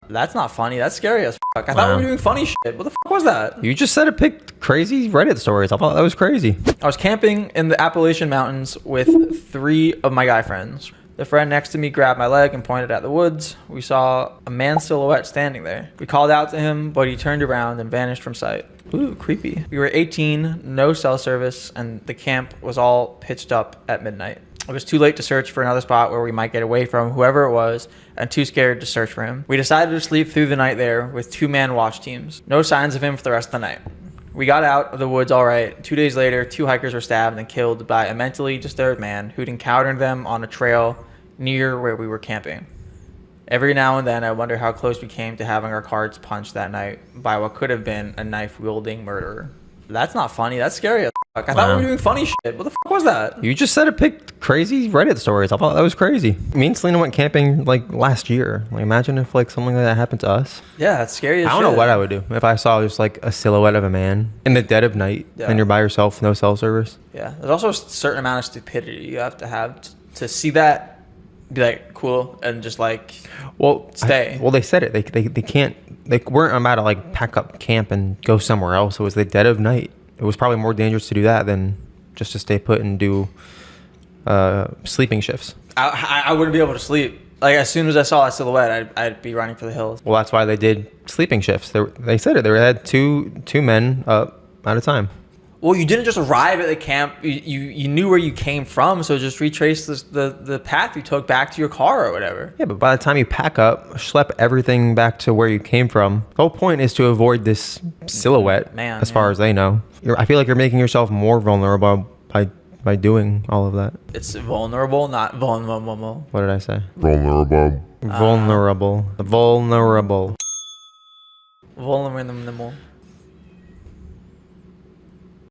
That's not funny. That's scary as fuck. I thought we were doing funny shit. What the fuck was that? You just said it picked crazy Reddit stories. I thought that was crazy. I was camping in the Appalachian Mountains with 3 of my guy friends. The friend next to me grabbed my leg and pointed at the woods. We saw a man's silhouette standing there. We called out to him, but he turned around and vanished from sight. Ooh, creepy. We were 18, no cell service, and the camp was all pitched up at midnight. It was too late to search for another spot where we might get away from whoever it was, and too scared to search for him. We decided to sleep through the night there with 2-man watch teams. No signs of him for the rest of the night. We got out of the woods all right. 2 days later, 2 hikers were stabbed and killed by a mentally disturbed man who'd encountered them on a trail near where we were camping. Every now and then, I wonder how close we came to having our cards punched that night by what could have been a knife-wielding murderer. That's not funny. That's scary as fuck. I thought we were doing funny shit. What the fuck was that? You just said it picked crazy Reddit stories. I thought that was crazy. Me and Selena went camping like last year. Like, imagine if like something like that happened to us. Yeah, that's scary as shit. I don't know what I would do if I saw just like a silhouette of a man in the dead of night and you're by yourself, no cell service. Yeah, there's also a certain amount of stupidity you have to see that, be like cool, and just like stay. They said it. They can't. They weren't about to like pack up camp and go somewhere else. It was the dead of night. It was probably more dangerous to do that than just to stay put and do sleeping shifts. I wouldn't be able to sleep. Like, as soon as I saw that silhouette, I'd be running for the hills. Well, that's why they did sleeping shifts. They said it. They had two men up at a time. Well, you didn't just arrive at the camp. You knew where you came from, so just retrace the path you took back to your car or whatever. Yeah, but by the time you pack up, schlep everything back to where you came from, the whole point is to avoid this silhouette, as far as they know. I feel like you're making yourself more vulnerable by doing all of that. It's vulnerable, not vulnerable. What did I say? Vulnerable. Vulnerable. Vulnerable. Vulnerable.